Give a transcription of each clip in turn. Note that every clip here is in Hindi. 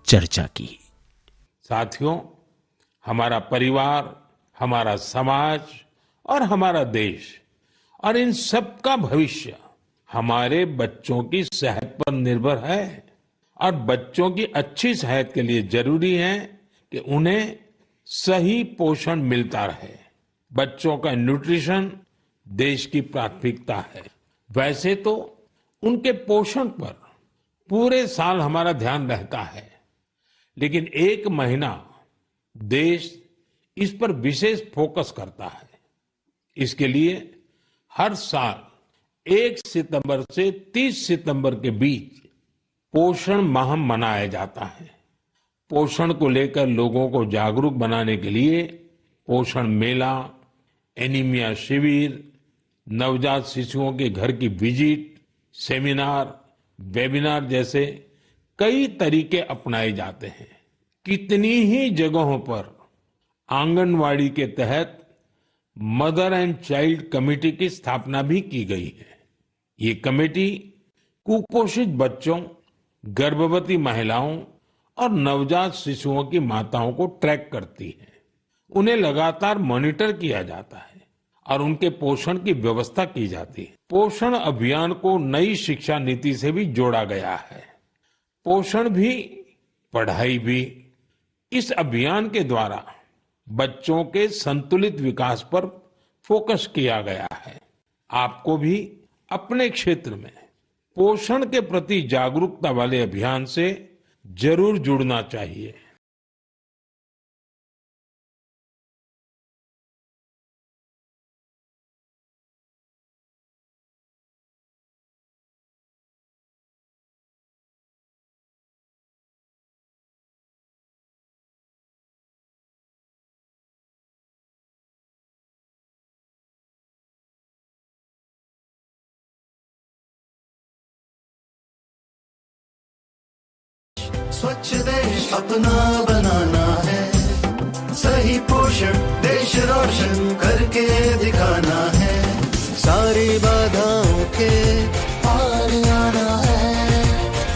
चर्चा की। साथियों, हमारा परिवार, हमारा समाज और हमारा देश और इन सब का भविष्य हमारे बच्चों की सेहत पर निर्भर है और बच्चों की अच्छी सेहत के लिए जरूरी है कि उन्हें सही पोषण मिलता रहे। बच्चों का न्यूट्रिशन देश की प्राथमिकता है। वैसे तो उनके पोषण पर पूरे साल हमारा ध्यान रहता है, लेकिन एक महीना देश इस पर विशेष फोकस करता है। इसके लिए हर साल 1 सितंबर से 30 सितंबर के बीच पोषण माह मनाया जाता है। पोषण को लेकर लोगों को जागरूक बनाने के लिए पोषण मेला, एनीमिया शिविर, नवजात शिशुओं के घर की विजिट, सेमिनार, वेबिनार जैसे कई तरीके अपनाए जाते हैं। कितनी ही जगहों पर आंगनवाड़ी के तहत मदर एंड चाइल्ड कमेटी की स्थापना भी की गई है। ये कमेटी कुपोषित बच्चों, गर्भवती महिलाओं और नवजात शिशुओं की माताओं को ट्रैक करती है। उन्हें लगातार मॉनिटर किया जाता है और उनके पोषण की व्यवस्था की जाती है। पोषण अभियान को नई शिक्षा नीति से भी जोड़ा गया है। पोषण भी, पढ़ाई भी। इस अभियान के द्वारा बच्चों के संतुलित विकास पर फोकस किया गया है। आपको भी अपने क्षेत्र में पोषण के प्रति जागरूकता वाले अभियान से जरूर जुड़ना चाहिए। स्वच्छ देश अपना बनाना है, सही पोषण देश रोशन करके दिखाना है, सारी बाधाओं के पार आना है,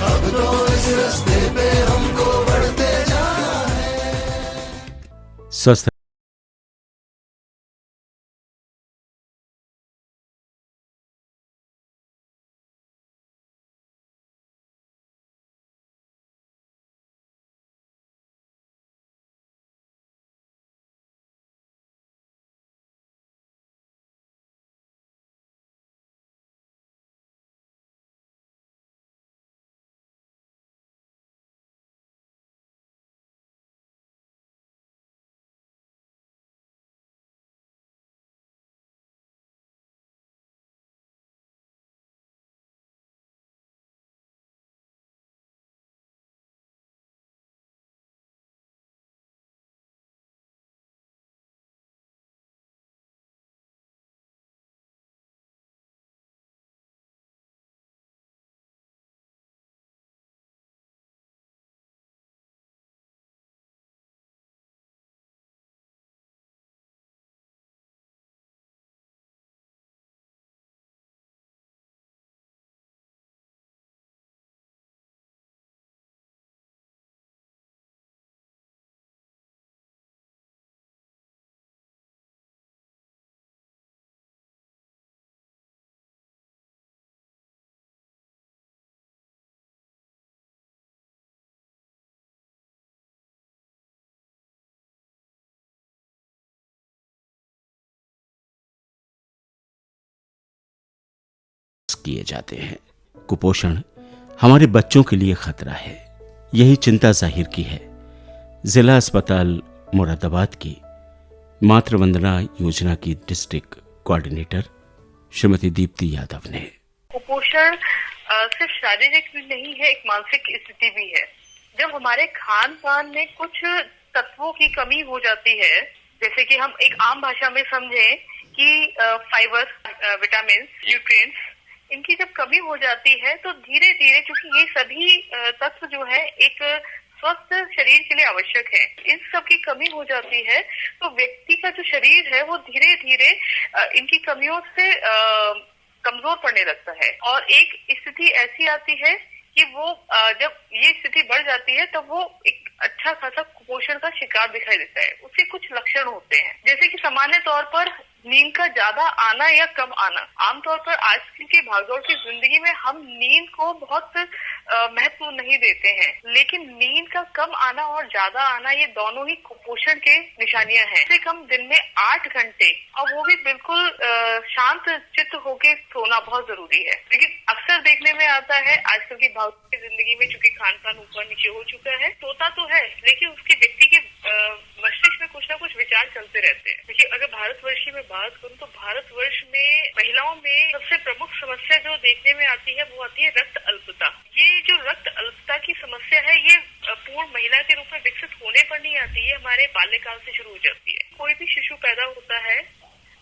अब तो इस रास्ते पे हमको बढ़ते जाना है। स्वस्थ किए जाते हैं। कुपोषण हमारे बच्चों के लिए खतरा है, यही चिंता जाहिर की है जिला अस्पताल मुरादाबाद की मातृ वंदना योजना की डिस्ट्रिक्ट कोऑर्डिनेटर श्रीमती दीप्ति यादव ने। कुपोषण सिर्फ शारीरिक भी नहीं है, एक मानसिक स्थिति भी है। जब हमारे खान पान में कुछ तत्वों की कमी हो जाती है, जैसे कि हम एक आम भाषा में समझें कि फाइबर, विटामिन, न्यूट्रिएंट्स, इनकी जब कमी हो जाती है तो धीरे धीरे, क्योंकि ये सभी तत्व जो है एक स्वस्थ शरीर के लिए आवश्यक है, इन सब की कमी हो जाती है तो व्यक्ति का जो शरीर है वो धीरे धीरे इनकी कमियों से कमजोर पड़ने लगता है और एक स्थिति ऐसी आती है कि वो जब ये स्थिति बढ़ जाती है तब वो एक अच्छा खासा कुपोषण का शिकार दिखाई देता है। उसके कुछ लक्षण होते हैं, जैसे कि सामान्य तौर पर नींद का ज्यादा आना या कम आना। आमतौर पर आजकल की भागदौड़ की जिंदगी में हम नींद को बहुत महत्व नहीं देते हैं, लेकिन नींद का कम आना और ज्यादा आना ये दोनों ही कुपोषण के निशानियां हैं। कम से कम दिन में 8 घंटे और वो भी बिल्कुल शांत चित्त होके सोना बहुत जरूरी है। लेकिन अक्सर देखने में आता है आजकल की भागदौड़ की जिंदगी में, चूंकि खान पान ऊपर नीचे हो चुका है, सोता तो है लेकिन उसके व्यक्ति के मस्तिष्क में कुछ ना कुछ विचार चलते रहते हैं। देखिए, अगर भारतवर्ष की मैं बात करूं तो भारतवर्ष में महिलाओं में सबसे प्रमुख समस्या जो देखने में आती है वो आती है रक्त अल्पता। ये जो रक्त अल्पता की समस्या है ये पूर्ण महिला के रूप में विकसित होने पर नहीं आती है, हमारे बाल्यकाल से शुरू हो जाती है। कोई भी शिशु पैदा होता है,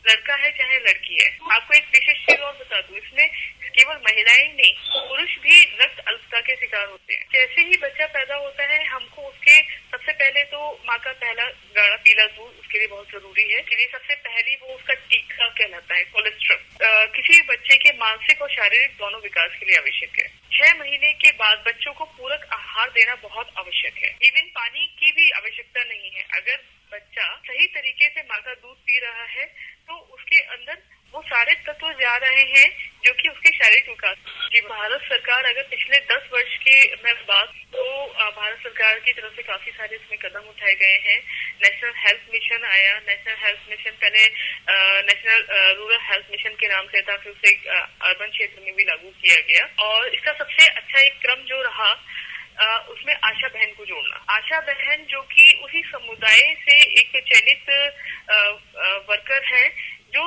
लड़का है चाहे लड़की है। आपको एक विशेष चीज और बता दूं, इसमें केवल महिलाएं नहीं, पुरुष भी रक्त अल्पता के शिकार होते हैं। जैसे ही बच्चा पैदा होता है, हमको उसके सबसे पहले तो माँ का पहला गाढ़ा पीला दूध उसके लिए बहुत जरूरी है। के लिए सबसे पहली वो उसका टीका कहलाता है, कोलेस्ट्रॉल। किसी भी बच्चे के मानसिक और शारीरिक दोनों विकास के लिए आवश्यक है। 6 महीने के बाद बच्चों को पूरक आहार देना बहुत आवश्यक है। इवन पानी की भी आवश्यकता नहीं है। अगर बच्चा सही तरीके से माँ का दूध पी रहा है तो उसके अंदर वो सारे तत्व जा रहे हैं जो कि उसके शारीरिक विकास की। भारत सरकार अगर पिछले 10 वर्ष के मैं बात तो भारत सरकार की तरफ से काफी सारे इसमें कदम उठाए गए हैं। नेशनल हेल्थ मिशन आया। नेशनल हेल्थ मिशन पहले नेशनल रूरल हेल्थ मिशन के नाम से था, फिर उसे अर्बन क्षेत्र में भी लागू किया गया। और इसका सबसे अच्छा एक क्रम जो रहा उसमें आशा बहन को जोड़ना। आशा बहन जो कि उसी समुदाय से एक चयनित वर्कर है जो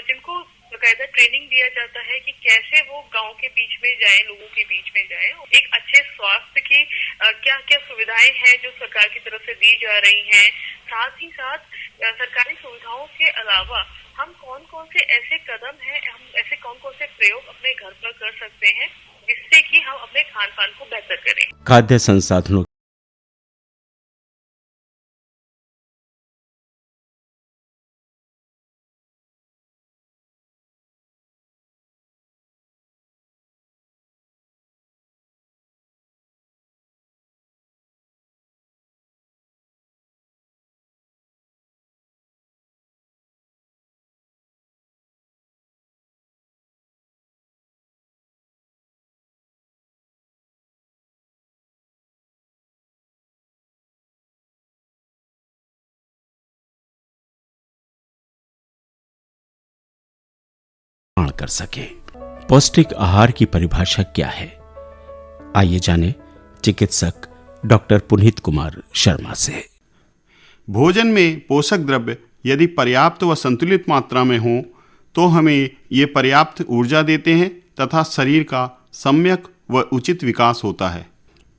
जिनको बकायदा ट्रेनिंग दिया जाता है कि कैसे वो गांव के बीच में जाएं, लोगों के बीच में जाएं। एक अच्छे स्वास्थ्य की क्या क्या सुविधाएं हैं जो सरकार की तरफ से दी जा रही हैं। साथ ही साथ सरकारी सुविधाओं के अलावा हम कौन कौन से ऐसे कदम हैं, हम ऐसे कौन कौन से प्रयोग अपने घर पर कर सकते हैं जिससे कि हम अपने खान पान को बेहतर करें। खाद्य संसाधनों कर सके। पौष्टिक आहार की परिभाषा क्या है, आइए जाने चिकित्सक डॉक्टर पुनीत कुमार शर्मा से। भोजन में पोषक द्रव्य यदि पर्याप्त व संतुलित मात्रा में हों तो हमें ये पर्याप्त ऊर्जा देते हैं तथा शरीर का सम्यक व उचित विकास होता है।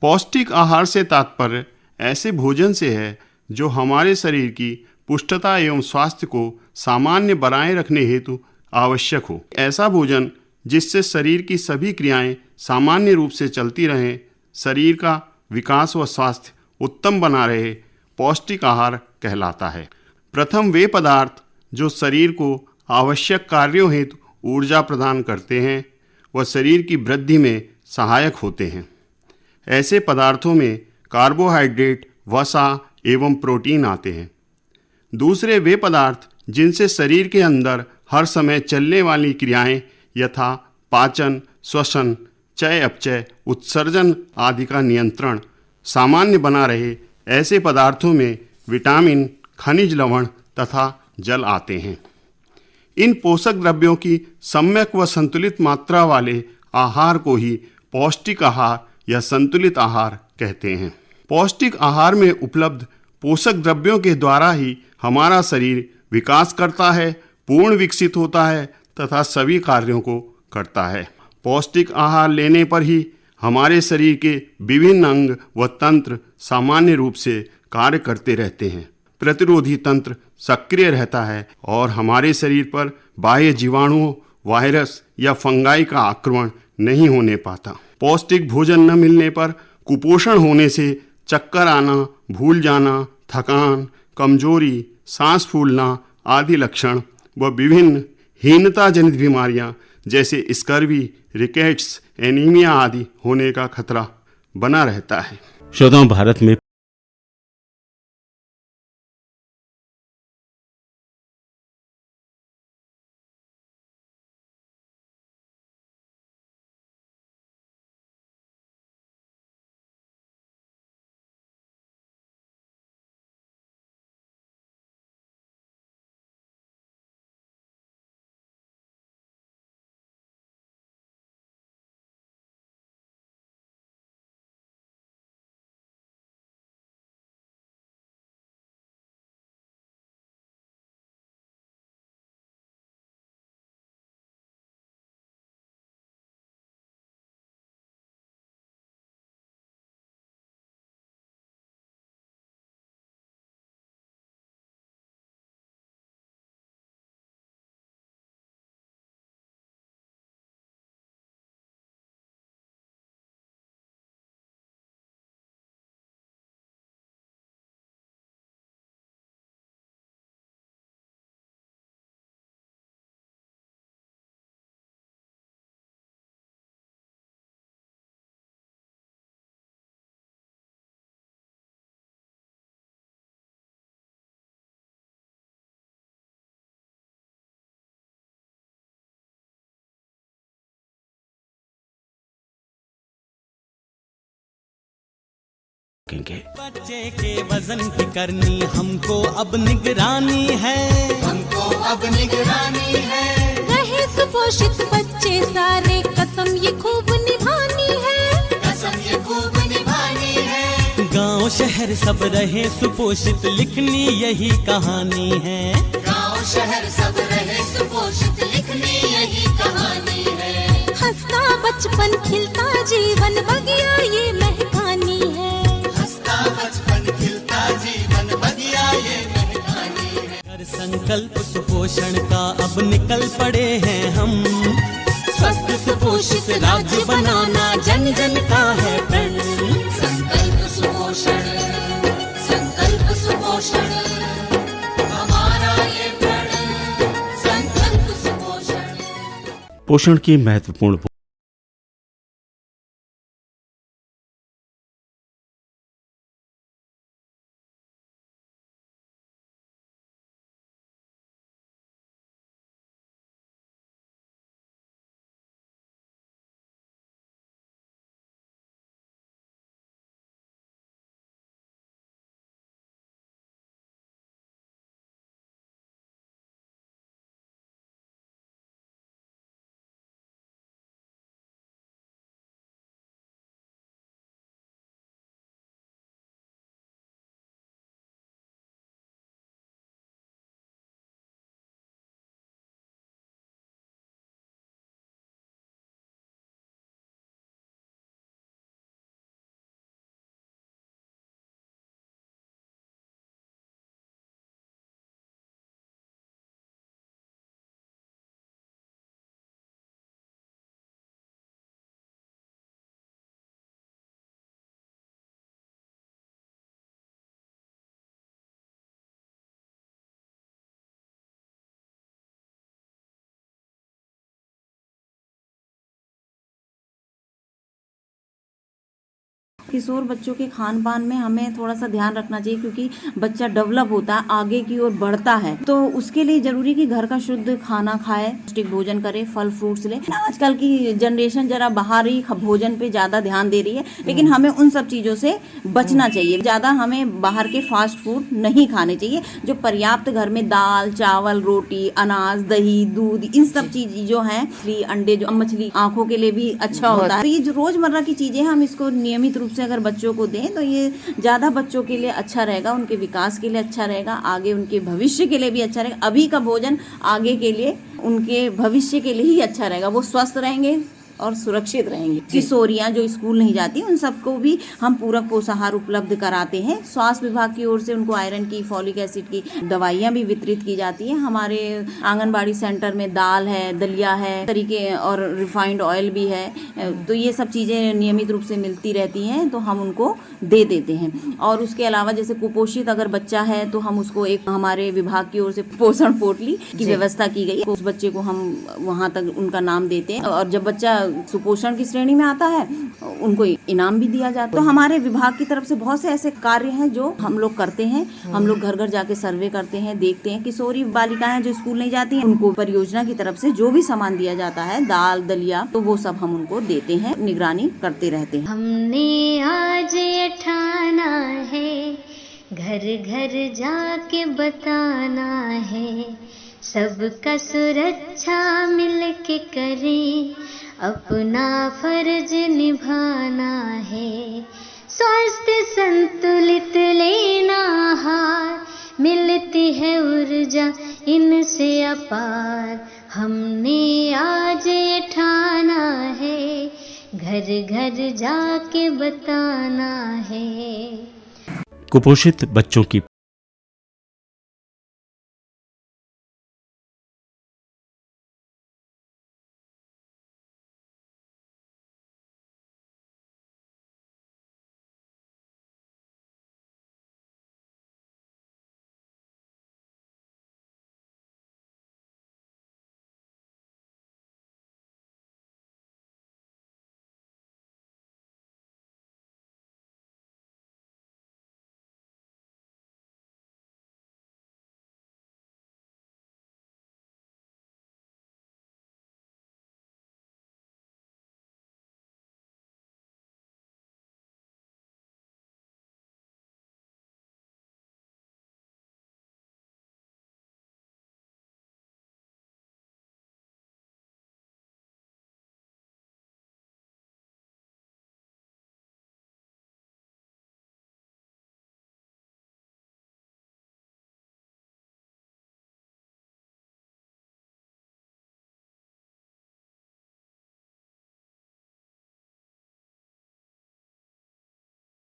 पौष्टिक आहार से तात्पर्य ऐसे भोजन से है जो हमारे शरीर की पुष्टता एवं स्वास्थ्य को सामान्य बनाए रखने हेतु आवश्यक हो। ऐसा भोजन जिससे शरीर की सभी क्रियाएं सामान्य रूप से चलती रहें, शरीर का विकास व स्वास्थ्य उत्तम बना रहे, पौष्टिक आहार कहलाता है। प्रथम वे पदार्थ जो शरीर को आवश्यक कार्यों हेतु ऊर्जा प्रदान करते हैं व शरीर की वृद्धि में सहायक होते हैं। ऐसे पदार्थों में कार्बोहाइड्रेट, वसा एवं प्रोटीन आते हैं। दूसरे वे पदार्थ जिनसे शरीर के अंदर हर समय चलने वाली क्रियाएं यथा पाचन, श्वसन, चय अपचय, उत्सर्जन आदि का नियंत्रण सामान्य बना रहे, ऐसे पदार्थों में विटामिन, खनिज लवण तथा जल आते हैं। इन पोषक द्रव्यों की सम्यक व संतुलित मात्रा वाले आहार को ही पौष्टिक आहार या संतुलित आहार कहते हैं। पौष्टिक आहार में उपलब्ध पोषक द्रव्यों के द्वारा ही हमारा शरीर विकास करता है, पूर्ण विकसित होता है तथा सभी कार्यों को करता है। पौष्टिक आहार लेने पर ही हमारे शरीर के विभिन्न अंग व तंत्र सामान्य रूप से कार्य करते रहते हैं। प्रतिरोधी तंत्र सक्रिय रहता है और हमारे शरीर पर बाह्य जीवाणुओं, वायरस या फंगाई का आक्रमण नहीं होने पाता। पौष्टिक भोजन न मिलने पर कुपोषण होने से चक्कर आना, भूल जाना, थकान, कमजोरी, सांस फूलना आदि लक्षण व विभिन्न हीनता जनित बीमारियां जैसे स्कर्वी, रिकेट्स, एनीमिया आदि होने का खतरा बना रहता है। श्रोताओं, भारत में बच्चे के वजन की करनी हमको अब निगरानी है, हमको अब निगरानी है। रहे सुपोषित बच्चे सारे, कसम ये खूब निभानी है, कसम ये खूब निभानी है। गांव शहर सब रहे सुपोषित, लिखनी यही कहानी है। गांव शहर सब रहे सुपोषित, लिखनी यही कहानी है। हंसता बचपन खिलता जीवन, बगिया ये महकानी है। बचपन खिलता जीवन, बगिया ये महकानी है। कर संकल्प सुपोषण का अब निकल पड़े हैं हम, स्वस्थ सुपोषित राज्य बनाना जन जन का है प्रण। संकल्प सुपोषण, संकल्प सुपोषण, हमारा ये प्रण। संकल्प सुपोषण। पोषण की महत्वपूर्ण किशोर बच्चों के खान पान में हमें थोड़ा सा ध्यान रखना चाहिए, क्योंकि बच्चा डेवलप होता है, आगे की ओर बढ़ता है, तो उसके लिए जरूरी कि घर का शुद्ध खाना खाए, पौष्टिक भोजन करे, फल फ्रूट्स ले। आजकल की जनरेशन जरा बाहरी भोजन पे ज्यादा ध्यान दे रही है, लेकिन हमें उन सब चीजों से बचना चाहिए। ज्यादा हमें बाहर के फास्ट फूड नहीं खाने चाहिए। जो पर्याप्त घर में दाल चावल रोटी अनाज दही दूध इन सब चीज जो है, अंडे, जो मछली आंखों के लिए भी अच्छा होता है, तो ये जो रोजमर्रा की चीजें हम इसको नियमित रूप से अगर बच्चों को दें तो ये ज़्यादा बच्चों के लिए अच्छा रहेगा, उनके विकास के लिए अच्छा रहेगा, आगे उनके भविष्य के लिए भी अच्छा रहेगा। अभी का भोजन आगे के लिए, उनके भविष्य के लिए ही अच्छा रहेगा। वो स्वस्थ रहेंगे, और सुरक्षित रहेंगे। किशोरियां जो स्कूल नहीं जाती उन सबको भी हम पूरक पोषाहार उपलब्ध कराते हैं। स्वास्थ्य विभाग की ओर से उनको आयरन की, फॉलिक एसिड की दवाइयां भी वितरित की जाती हैं। हमारे आंगनबाड़ी सेंटर में दाल है, दलिया है तरीके और रिफाइंड ऑयल भी है, तो ये सब चीज़ें नियमित रूप से मिलती रहती हैं, तो हम उनको दे देते हैं। और उसके अलावा जैसे कुपोषित अगर बच्चा है तो हम उसको एक हमारे विभाग की ओर से पोषण पोटली की व्यवस्था की गई है, उस बच्चे को हम वहाँ तक उनका नाम देते हैं, और जब बच्चा सुपोषण की श्रेणी में आता है उनको इनाम भी दिया जाता है। तो हमारे विभाग की तरफ से बहुत से ऐसे कार्य हैं जो हम लोग करते हैं। हम लोग घर घर जाके सर्वे करते हैं, देखते हैं। किशोरी बालिकाएं जो स्कूल नहीं जाती हैं उनको परियोजना की तरफ से जो भी सामान दिया जाता है, दाल दलिया, तो वो सब हम उनको देते हैं, निगरानी करते रहते हैं। हमने आज ठाना है, घर घर जाके बताना है, सबका सुरक्षा मिल के करें, अपना फर्ज निभाना है। स्वास्थ्य संतुलित लेना आहार, मिलती है ऊर्जा इनसे अपार। हमने आज ठाना है, घर घर जाके बताना है। कुपोषित बच्चों की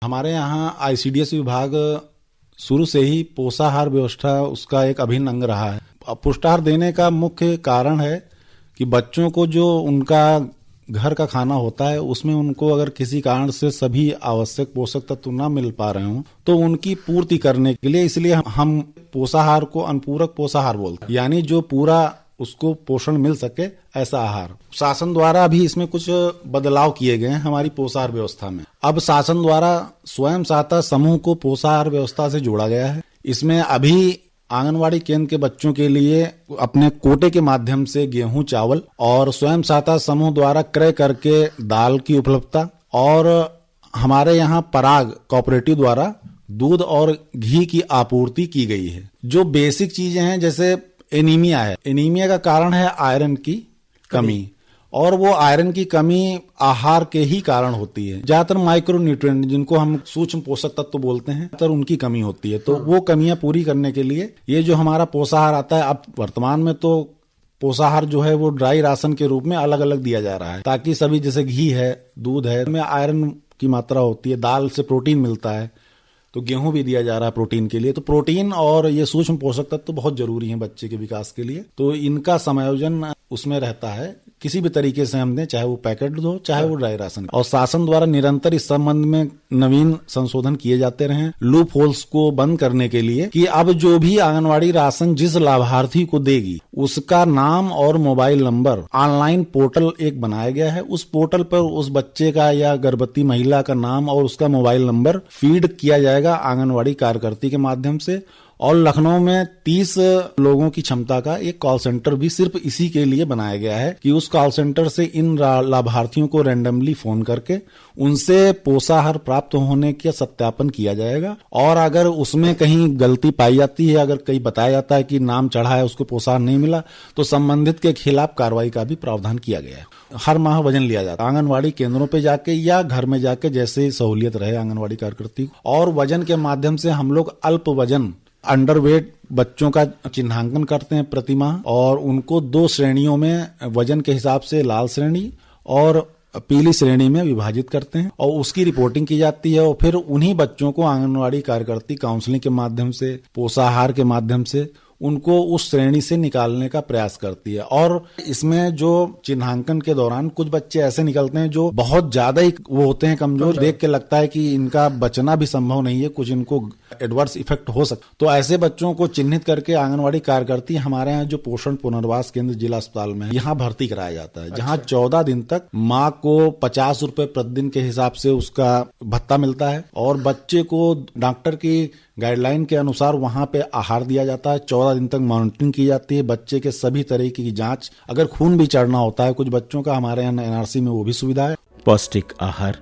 हमारे यहाँ आईसीडीएस विभाग शुरू से ही पोषाहार व्यवस्था उसका एक अभिन्न अंग रहा है। पुष्टाहार देने का मुख्य कारण है कि बच्चों को जो उनका घर का खाना होता है उसमें उनको अगर किसी कारण से सभी आवश्यक पोषक तत्व न मिल पा रहे हों तो उनकी पूर्ति करने के लिए, इसलिए हम पोषाहार को अनुपूरक पोषाहार बोलते हैं, यानी जो पूरा उसको पोषण मिल सके ऐसा आहार। शासन द्वारा भी इसमें कुछ बदलाव किए गए हैं हमारी पोषाहार व्यवस्था में। अब शासन द्वारा स्वयं सहायता समूह को पोषाहार व्यवस्था से जोड़ा गया है। इसमें अभी आंगनवाड़ी केंद्र के बच्चों के लिए अपने कोटे के माध्यम से गेहूं, चावल और स्वयं सहायता समूह द्वारा क्रय करके दाल की उपलब्धता, और हमारे यहाँ पराग कोऑपरेटिव द्वारा दूध और घी की आपूर्ति की गई है। जो बेसिक चीजें हैं जैसे एनीमिया है, एनीमिया का कारण है आयरन की कमी, और वो आयरन की कमी आहार के ही कारण होती है। ज्यादातर माइक्रोन्यूट्रिएंट जिनको हम सूक्ष्म पोषक तत्व बोलते हैं तो उनकी कमी होती है। तो वो कमियां पूरी करने के लिए ये जो हमारा पोषाहार आता है, अब वर्तमान में तो पोषाहार जो है वो ड्राई राशन के रूप में अलग अलग दिया जा रहा है, ताकि सभी, जैसे घी है, दूध है, में आयरन की मात्रा होती है, दाल से प्रोटीन मिलता है, तो गेहूं भी दिया जा रहा है प्रोटीन के लिए। तो प्रोटीन और ये सूक्ष्म पोषक तत्व तो बहुत जरूरी है बच्चे के विकास के लिए, तो इनका समायोजन उसमें रहता है किसी भी तरीके से हम दें, चाहे वो पैकेट हो चाहे वो ड्राई राशन। और शासन द्वारा निरंतर इस संबंध में नवीन संशोधन किए जाते रहे लूप होल्स को बंद करने के लिए, कि अब जो भी आंगनवाड़ी राशन जिस लाभार्थी को देगी उसका नाम और मोबाइल नंबर ऑनलाइन पोर्टल एक बनाया गया है। उस पोर्टल पर उस बच्चे का या गर्भवती महिला का नाम और उसका मोबाइल नंबर फीड किया जाएगा आंगनवाड़ी कार्यकर्ती के माध्यम से। और लखनऊ में 30 लोगों की क्षमता का एक कॉल सेंटर भी सिर्फ इसी के लिए बनाया गया है कि उस कॉल सेंटर से इन लाभार्थियों को रैंडमली फोन करके उनसे पोषाहार प्राप्त होने का सत्यापन किया जाएगा। और अगर उसमें कहीं गलती पाई जाती है, अगर कहीं बताया जाता है कि नाम चढ़ा है उसको पोषाहार नहीं मिला, तो संबंधित के खिलाफ कार्रवाई का भी प्रावधान किया गया है। हर माह वजन लिया जाता है आंगनवाड़ी केंद्रों पे जाके या घर में जाके, जैसे सहूलियत रहे आंगनवाड़ी कार्यकर्ती को। और वजन के माध्यम से हम लोग अल्प वजन अंडरवेट बच्चों का चिन्हांकन करते हैं प्रति माह, और उनको 2 श्रेणियों में वजन के हिसाब से लाल श्रेणी और पीली श्रेणी में विभाजित करते हैं और उसकी रिपोर्टिंग की जाती है और फिर उन्हीं बच्चों को आंगनवाड़ी कार्यकर्ती काउंसलिंग के माध्यम से, पोषाहार के माध्यम से उनको उस श्रेणी से निकालने का प्रयास करती है। और इसमें जो चिन्हांकन के दौरान कुछ बच्चे ऐसे निकलते हैं जो बहुत ज्यादा ही वो होते हैं कमजोर, देख के लगता है कि इनका बचना भी संभव नहीं है, कुछ इनको एडवर्स इफेक्ट हो सकता। तो ऐसे बच्चों को चिन्हित करके आंगनवाड़ी कार्यकर्ती हमारे यहाँ जो पोषण पुनर्वास केंद्र जिला अस्पताल में यहाँ भर्ती कराया जाता है, जहाँ 14 दिन तक माँ को 50 रुपए प्रतिदिन के हिसाब से उसका भत्ता मिलता है और बच्चे को डॉक्टर की गाइडलाइन के अनुसार वहां पे आहार दिया जाता है। 14 दिन तक मॉनिटरिंग की जाती है, बच्चे के सभी तरह की जांच, अगर खून भी चढ़ना होता है कुछ बच्चों का हमारे यहाँ एनआरसी में वो भी सुविधा है। पौष्टिक आहार,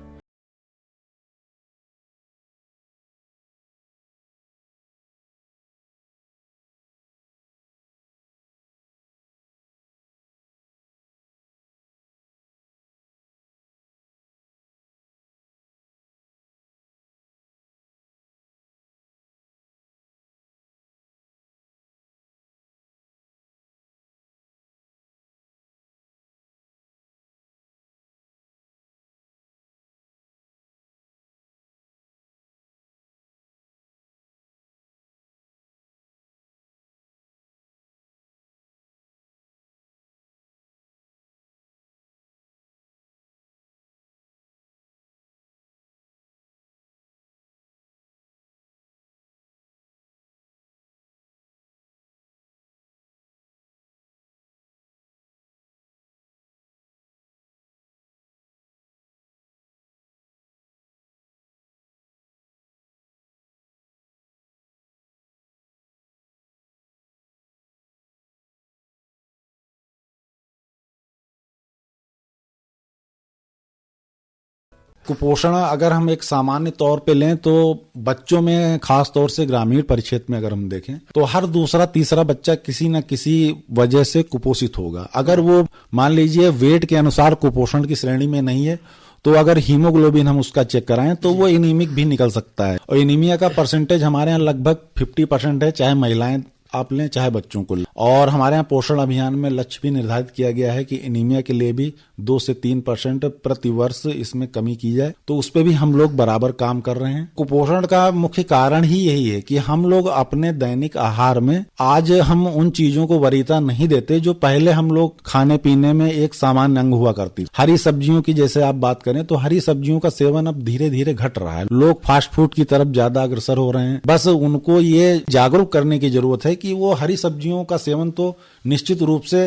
कुपोषण अगर हम एक सामान्य तौर पे लें तो बच्चों में, खास तौर से ग्रामीण परिक्षेत्र में अगर हम देखें तो हर दूसरा तीसरा बच्चा किसी न किसी वजह से कुपोषित होगा। अगर वो मान लीजिए वेट के अनुसार कुपोषण की श्रेणी में नहीं है तो अगर हीमोग्लोबिन हम उसका चेक कराएं तो वो एनीमिक भी निकल सकता है। और एनीमिया का परसेंटेज हमारे यहाँ लगभग 50% है, चाहे महिलाएं आप लें चाहे बच्चों को लें। और हमारे यहाँ पोषण अभियान में लक्ष्य भी निर्धारित किया गया है कि एनीमिया के लिए भी 2 से 3% प्रति वर्ष इसमें कमी की जाए, तो उस पे भी हम लोग बराबर काम कर रहे हैं। कुपोषण का मुख्य कारण ही यही है कि हम लोग अपने दैनिक आहार में आज हम उन चीजों को वरीयता नहीं देते जो पहले हम लोग खाने पीने में एक सामान्य अंग हुआ करती। हरी सब्जियों की जैसे आप बात करें तो हरी सब्जियों का सेवन अब धीरे धीरे घट रहा है, लोग फास्ट फूड की तरफ ज्यादा अग्रसर हो रहे हैं। बस उनको ये जागरूक करने की जरूरत है कि वो हरी सब्जियों का सेवन तो निश्चित रूप से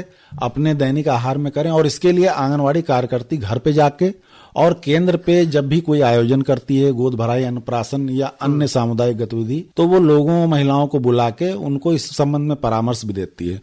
अपने दैनिक आहार में करें। और इसके लिए आंगनवाड़ी कार्यकर्ती घर पे जाके और केंद्र पे जब भी कोई आयोजन करती है, गोद भराई, अन्नप्राशन या अन्य सामुदायिक गतिविधि, तो वो लोगों महिलाओं को बुला के उनको इस संबंध में परामर्श भी देती है।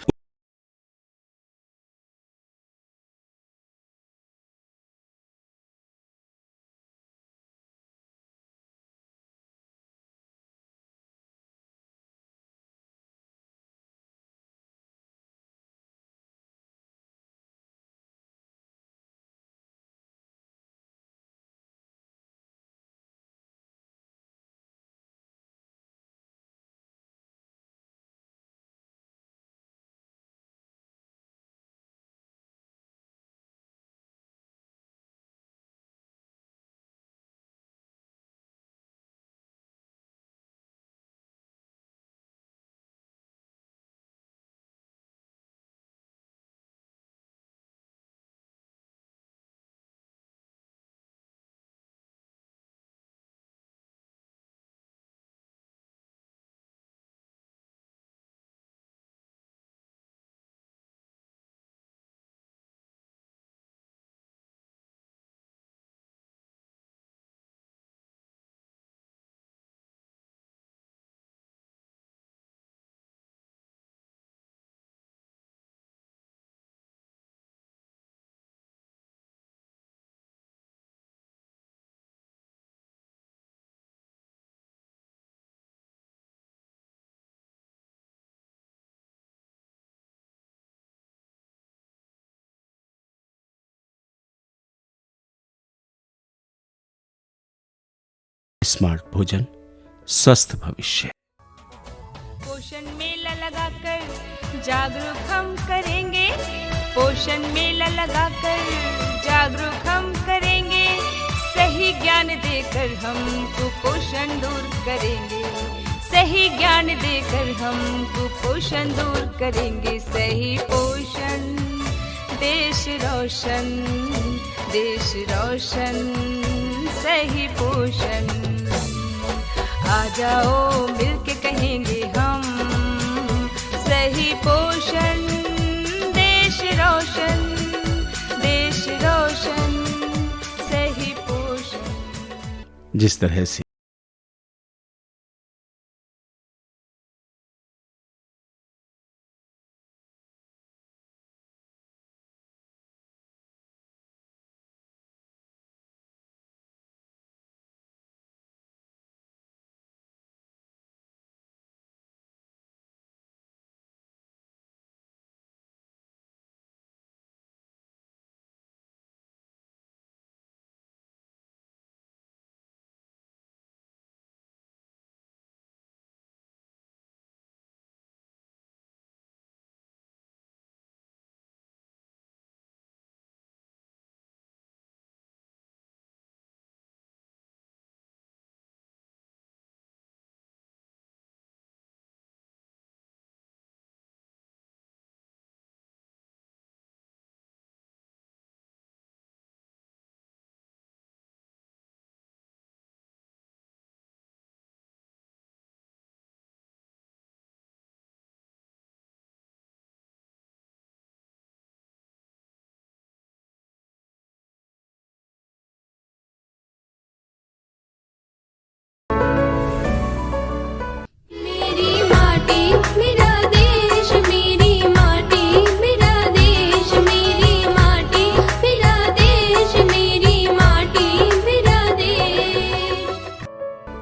स्मार्ट भोजन, स्वस्थ भविष्य। पोषण मेला लगाकर जागरूक हम करेंगे, पोषण मेला लगाकर जागरूक हम करेंगे, सही ज्ञान देकर हम कुपोषण दूर करेंगे, सही ज्ञान देकर हम कुपोषण दूर करेंगे। सही पोषण देश रोशन, देश रोशन, सही पोषण। आ जाओ मिलके कहेंगे हम, सही पोषण देश रोशन, देश रोशन, सही पोषण। जिस तरह से